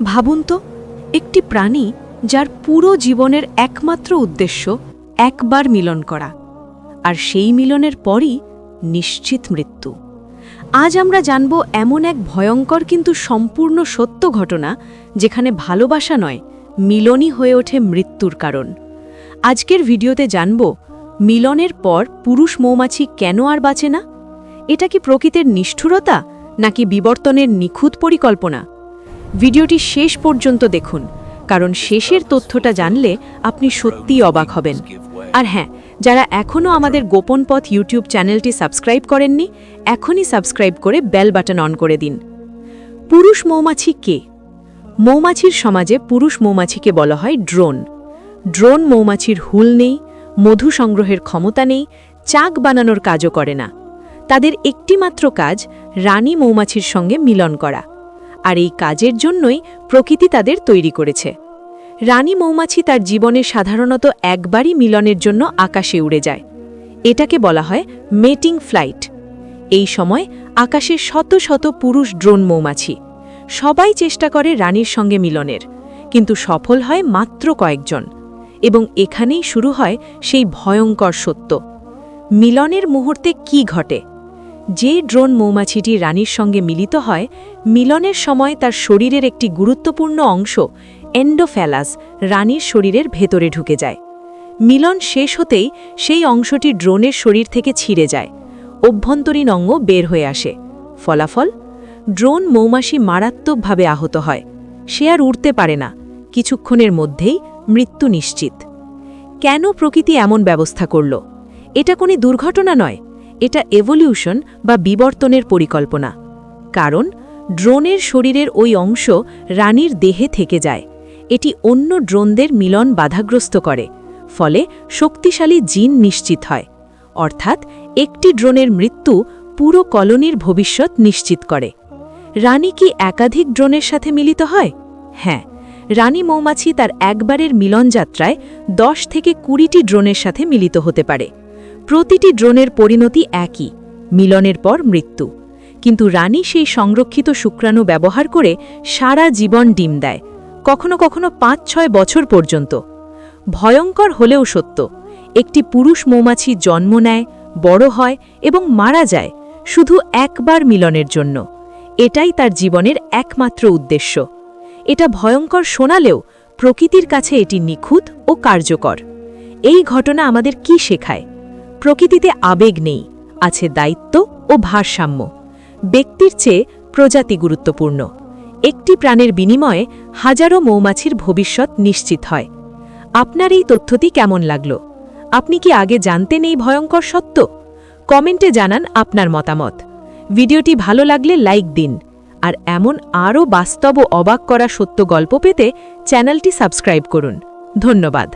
ভাবুন তো, একটি প্রাণী যার পুরো জীবনের একমাত্র উদ্দেশ্য একবার মিলন করা, আর সেই মিলনের পরই নিশ্চিত মৃত্যু। আজ আমরা জানব এমন এক ভয়ঙ্কর কিন্তু সম্পূর্ণ সত্য ঘটনা, যেখানে ভালোবাসা নয়, মিলনই হয়ে ওঠে মৃত্যুর কারণ। আজকের ভিডিওতে জানব মিলনের পর পুরুষ মৌমাছি কেন আর বাঁচে না। এটা কি প্রকৃতির নিষ্ঠুরতা নাকি বিবর্তনের নিখুঁত পরিকল্পনা? ভিডিওটি শেষ পর্যন্ত দেখুন, কারণ শেষের তথ্যটা জানলে আপনি সত্যিই অবাক হবেন। আর হ্যাঁ, যারা এখনও আমাদের গোপন পথ ইউটিউব চ্যানেলটি সাবস্ক্রাইব করেননি, এখনই সাবস্ক্রাইব করে বেল বাটন অন করে দিন। পুরুষ মৌমাছি কে? মৌমাছির সমাজে পুরুষ মৌমাছিকে বলা হয় ড্রোন। ড্রোন মৌমাছির হুল নেই, মধু সংগ্রহের ক্ষমতা নেই, চাক বানানোর কাজও করে না। তাদের একটিমাত্র কাজ রানী মৌমাছির সঙ্গে মিলন করা, আর এই কাজের জন্যই প্রকৃতি তাদের তৈরি করেছে। রানী মৌমাছি তার জীবনে সাধারণত একবারই মিলনের জন্য আকাশে উড়ে যায়। এটাকে বলা হয় মেটিং ফ্লাইট। এই সময় আকাশে শত শত পুরুষ ড্রোন মৌমাছি সবাই চেষ্টা করে রানীর সঙ্গে মিলনের, কিন্তু সফল হয় মাত্র কয়েকজন। এবং এখানেই শুরু হয় সেই ভয়ঙ্কর সত্য। মিলনের মুহূর্তে কি ঘটে? যে ড্রোন মৌমাছিটি রানীর সঙ্গে মিলিত হয়, মিলনের সময় তার শরীরের একটি গুরুত্বপূর্ণ অংশ এন্ডোফ্যালাস রানীর শরীরের ভেতরে ঢুকে যায়। মিলন শেষ হতেই সেই অংশটি ড্রোনের শরীর থেকে ছিঁড়ে যায়, অভ্যন্তরীণ অঙ্গ বের হয়ে আসে। ফলাফল, ড্রোন মৌমাছি মারাত্মকভাবে আহত হয়। সে আর উড়তে পারে না, কিছুক্ষণের মধ্যেই মৃত্যু নিশ্চিত। কেন প্রকৃতি এমন ব্যবস্থা করল? এটা কোনো দুর্ঘটনা নয়, এটা এভলিউশন বা বিবর্তনের পরিকল্পনা। কারণ ড্রোনের শরীরের ওই অংশ রানীর দেহে থেকে যায়। এটি অন্য ড্রোনদের মিলন বাধাগ্রস্ত করে, ফলে শক্তিশালী জিন নিশ্চিত হয়। অর্থাৎ একটি ড্রোনের মৃত্যু পুরো কলোনির ভবিষ্যৎ নিশ্চিত করে। রানী কি একাধিক ড্রোনের সাথে মিলিত হয়? হ্যাঁ, রানী মৌমাছি তার একবারের মিলনযাত্রায় 10 থেকে 20টি ড্রোনের সাথে মিলিত হতে পারে। প্রতিটি ড্রোনের পরিণতি একই, মিলনের পর মৃত্যু। কিন্তু রানী সেই সংরক্ষিত শুক্রাণু ব্যবহার করে সারা জীবন ডিম দেয়, কখনো কখনো 5-6 বছর পর্যন্ত। ভয়ঙ্কর হলেও সত্য, একটি পুরুষ মৌমাছি জন্ম নেয়, বড় হয় এবং মারা যায় শুধু একবার মিলনের জন্য। এটাই তার জীবনের একমাত্র উদ্দেশ্য। এটা ভয়ঙ্কর শোনালেও প্রকৃতির কাছে এটি নিখুঁত ও কার্যকর। এই ঘটনা আমাদের কি শেখায়? প্রকৃতিতে আবেগ নেই, আছে দায়িত্ব ও ভারসাম্য। ব্যক্তির চেয়ে প্রজাতি গুরুত্বপূর্ণ। একটি প্রাণের বিনিময়ে হাজারো মৌমাছির ভবিষ্যৎ নিশ্চিত হয়। আপনার এই তথ্যটি কেমন লাগলো? আপনি কি আগে জানতেন এই ভয়ঙ্কর সত্য? কমেন্টে জানান আপনার মতামত। ভিডিওটি ভালো লাগলে লাইক দিন, আর এমন আরও বাস্তব ও অবাক করা সত্য গল্প পেতে চ্যানেলটি সাবস্ক্রাইব করুন। ধন্যবাদ।